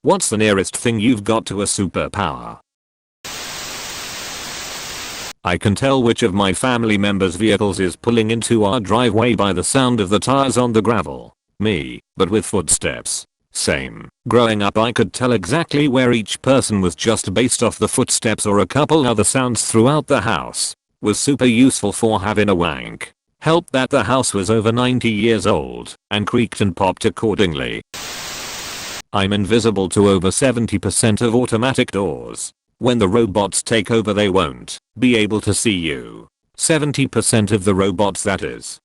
What's the nearest thing you've got to a superpower? I can tell which of my family members' vehicles is pulling into our driveway by the sound of the tires on the gravel. Me, but with footsteps. Same. Growing up I could tell exactly where each person was just based off the footsteps or a couple other sounds throughout the house. Was super useful for having a wank. Helped that the house was over 90 years old and creaked and popped accordingly. I'm invisible to over 70% of automatic doors. When the robots take over they won't be able to see you. 70% of the robots, that is.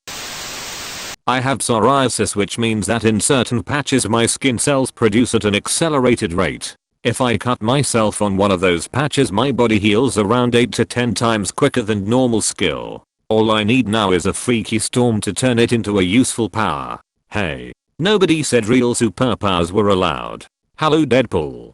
I have psoriasis, which means that in certain patches my skin cells produce at an accelerated rate. If I cut myself on one of those patches my body heals around 8 to 10 times quicker than normal skill. All I need now is a freaky storm to turn it into a useful power. Hey, nobody said real superpowers were allowed. Hello Deadpool.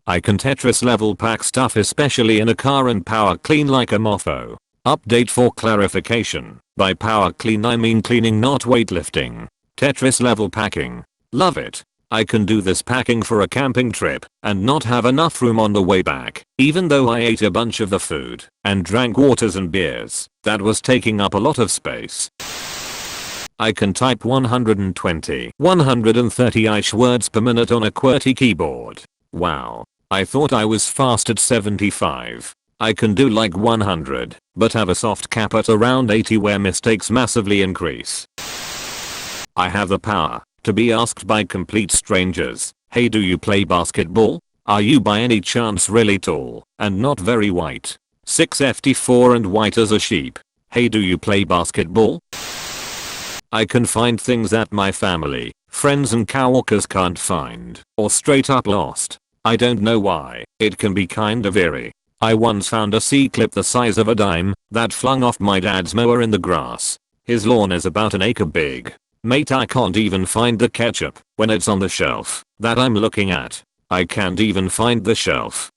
I can Tetris level pack stuff, especially in a car, and power clean like a mofo. Update for clarification. By power clean I mean cleaning, not weightlifting. Tetris level packing. Love it. I can do this packing for a camping trip and not have enough room on the way back, even though I ate a bunch of the food and drank waters and beers. That was taking up a lot of space. I can type 120, 130-ish words per minute on a QWERTY keyboard. Wow. I thought I was fast at 75. I can do like 100, but have a soft cap at around 80 where mistakes massively increase. I have the power to be asked by complete strangers, hey, do you play basketball? Are you by any chance really tall and not very white? 6'4" and white as a sheep. Hey, do you play basketball? I can find things that my family, friends and coworkers can't find, or straight up lost. I don't know why. It can be kind of eerie. I once found a C-clip the size of a dime that flung off my dad's mower in the grass. His lawn is about an acre big. Mate, I can't even find the ketchup when it's on the shelf that I'm looking at. I can't even find the shelf.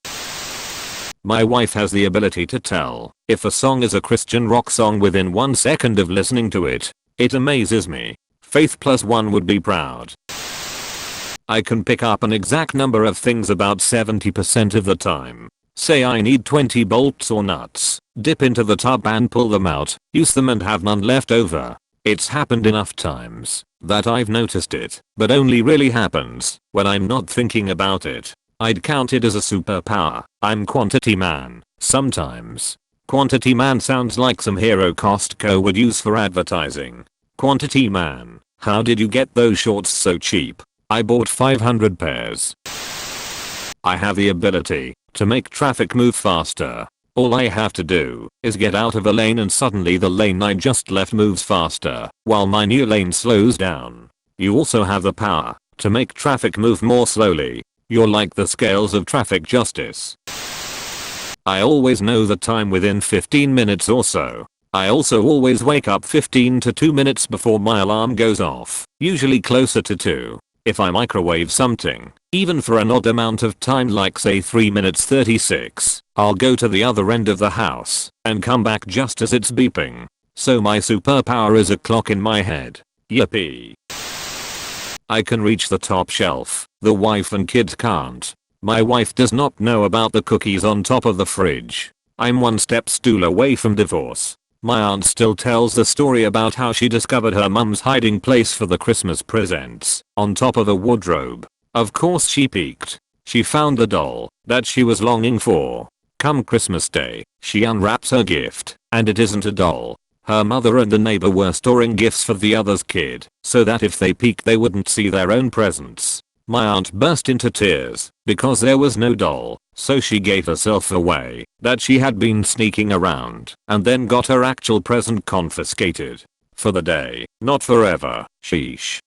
My wife has the ability to tell if a song is a Christian rock song within 1 second of listening to it. It amazes me. Faith plus one would be proud. I can pick up an exact number of things about 70% of the time. Say I need 20 bolts or nuts, dip into the tub and pull them out, use them and have none left over. It's happened enough times that I've noticed it, but only really happens when I'm not thinking about it. I'd count it as a superpower. I'm Quantity Man. Sometimes. Quantity Man sounds like some hero Costco would use for advertising. Quantity Man, how did you get those shorts so cheap? I bought 500 pairs. I have the ability to make traffic move faster. All I have to do is get out of a lane and suddenly the lane I just left moves faster while my new lane slows down. You also have the power to make traffic move more slowly. You're like the scales of traffic justice. I always know the time within 15 minutes or so. I also always wake up 15 to 2 minutes before my alarm goes off, usually closer to 2. If I microwave something, even for an odd amount of time like say 3 minutes 36, I'll go to the other end of the house and come back just as it's beeping. So my superpower is a clock in my head. Yippee. I can reach the top shelf. The wife and kids can't. My wife does not know about the cookies on top of the fridge. I'm one step stool away from divorce. My aunt still tells the story about how she discovered her mum's hiding place for the Christmas presents on top of a wardrobe. Of course she peeked. She found the doll that she was longing for. Come Christmas Day, she unwraps her gift, and it isn't a doll. Her mother and the neighbor were storing gifts for the other's kid, so that if they peeked they wouldn't see their own presents. My aunt burst into tears because there was no doll, so she gave herself away that she had been sneaking around and then got her actual present confiscated. For the day, not forever. Sheesh.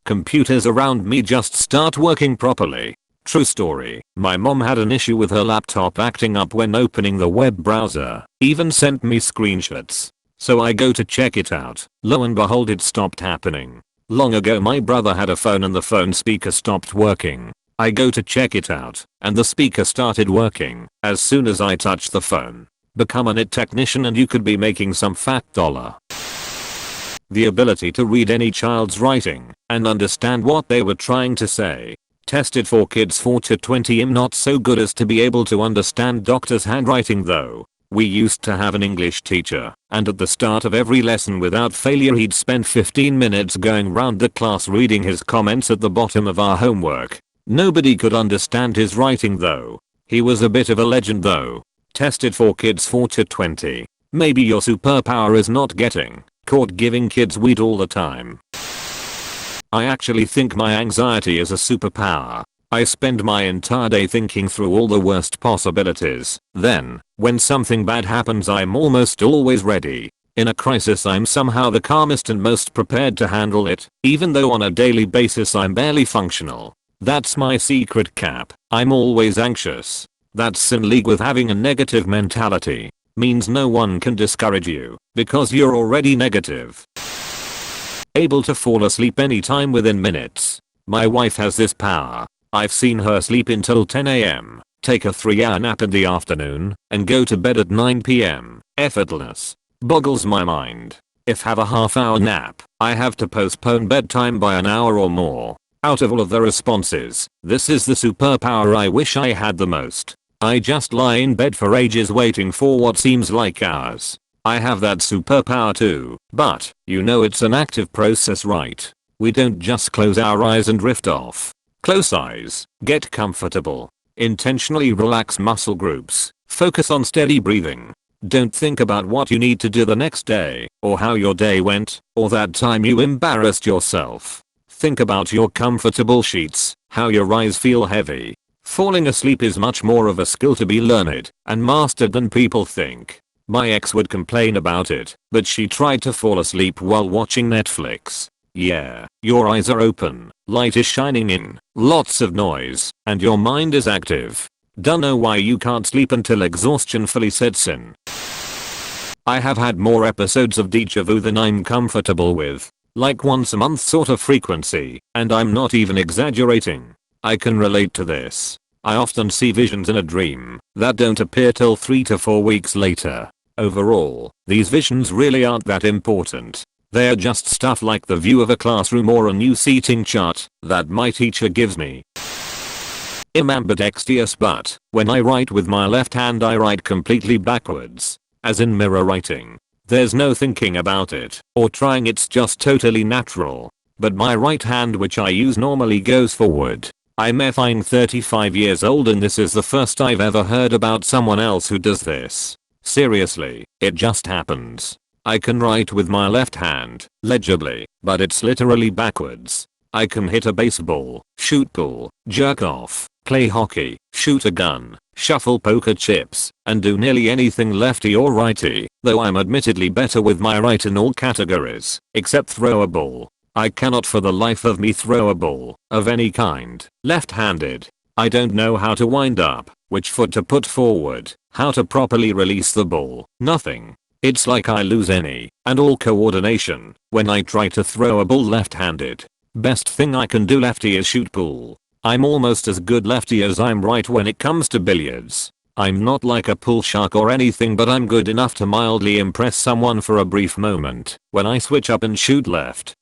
Computers around me just start working properly. True story. My mom had an issue with her laptop acting up when opening the web browser, even sent me screenshots. So I go to check it out. Lo and behold, it stopped happening. Long ago my brother had a phone and the phone speaker stopped working. I go to check it out and the speaker started working as soon as I touched the phone. Become a net technician and you could be making some fat dollar. The ability to read any child's writing and understand what they were trying to say. Tested for kids 4 to 20. I'm not so good as to be able to understand doctor's handwriting though. We used to have an English teacher, and at the start of every lesson without failure he'd spend 15 minutes going round the class reading his comments at the bottom of our homework. Nobody could understand his writing though. He was a bit of a legend though. Tested for kids 4 to 20. Maybe your superpower is not getting caught giving kids weed all the time. I actually think my anxiety is a superpower. I spend my entire day thinking through all the worst possibilities. Then, when something bad happens I'm almost always ready. In a crisis I'm somehow the calmest and most prepared to handle it, even though on a daily basis I'm barely functional. That's my secret cap. I'm always anxious. That's in league with having a negative mentality. Means no one can discourage you, because you're already negative. Able to fall asleep anytime within minutes. My wife has this power. I've seen her sleep until 10 AM, take a 3-hour nap in the afternoon, and go to bed at 9 PM. Effortless. Boggles my mind. If have a half-hour nap, I have to postpone bedtime by an hour or more. Out of all of the responses, this is the superpower I wish I had the most. I just lie in bed for ages waiting for what seems like hours. I have that superpower too, but, you know it's an active process, right? We don't just close our eyes and drift off. Close eyes, get comfortable, intentionally relax muscle groups, focus on steady breathing. Don't think about what you need to do the next day, or how your day went, or that time you embarrassed yourself. Think about your comfortable sheets, how your eyes feel heavy. Falling asleep is much more of a skill to be learned and mastered than people think. My ex would complain about it, but she tried to fall asleep while watching Netflix. Yeah, your eyes are open, light is shining in, lots of noise, and your mind is active. Don't know why you can't sleep until exhaustion fully sets in. I have had more episodes of deja vu than I'm comfortable with, like once a month sort of frequency, and I'm not even exaggerating. I can relate to this. I often see visions in a dream that don't appear till 3 to 4 weeks later. Overall, these visions really aren't that important. They're just stuff like the view of a classroom or a new seating chart that my teacher gives me. I'm ambidextrous, but when I write with my left hand I write completely backwards. As in mirror writing. There's no thinking about it or trying, it's just totally natural. But my right hand, which I use normally, goes forward. I'm effing 35 years old and this is the first I've ever heard about someone else who does this. Seriously, it just happens. I can write with my left hand, legibly, but it's literally backwards. I can hit a baseball, shoot pool, jerk off, play hockey, shoot a gun, shuffle poker chips, and do nearly anything lefty or righty, though I'm admittedly better with my right in all categories, except throw a ball. I cannot for the life of me throw a ball, of any kind, left-handed. I don't know how to wind up, which foot to put forward, how to properly release the ball, nothing. It's like I lose any and all coordination when I try to throw a ball left-handed. Best thing I can do lefty is shoot pool. I'm almost as good lefty as I'm right when it comes to billiards. I'm not like a pool shark or anything, but I'm good enough to mildly impress someone for a brief moment when I switch up and shoot left.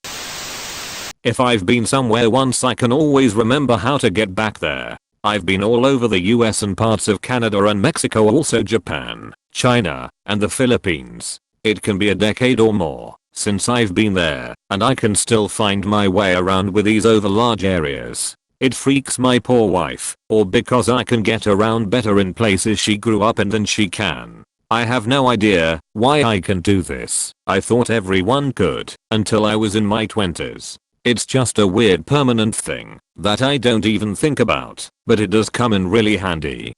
If I've been somewhere once I can always remember how to get back there. I've been all over the US and parts of Canada and Mexico, also Japan, China, and the Philippines. It can be a decade or more since I've been there, and I can still find my way around with ease over large areas. It freaks my poor wife, or because I can get around better in places she grew up in than she can. I have no idea why I can do this. I thought everyone could, until I was in my 20s. It's just a weird permanent thing that I don't even think about, but it does come in really handy.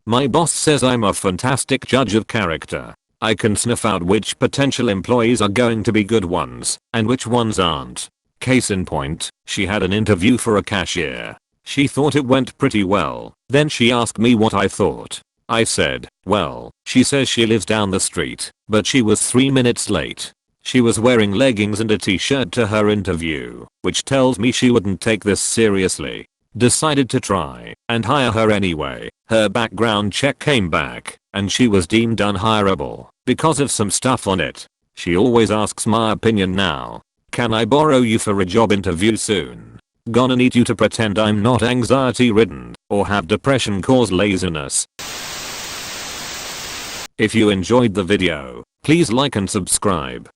My boss says I'm a fantastic judge of character. I can sniff out which potential employees are going to be good ones and which ones aren't. Case in point, she had an interview for a cashier. She thought it went pretty well. Then she asked me what I thought. I said, well, she says she lives down the street, but she was 3 minutes late. She was wearing leggings and a t-shirt to her interview, which tells me she wouldn't take this seriously. Decided to try and hire her anyway. Her background check came back and she was deemed unhireable because of some stuff on it. She always asks my opinion now. Can I borrow you for a job interview soon? Gonna need you to pretend I'm not anxiety ridden or have depression cause laziness. If you enjoyed the video, please like and subscribe.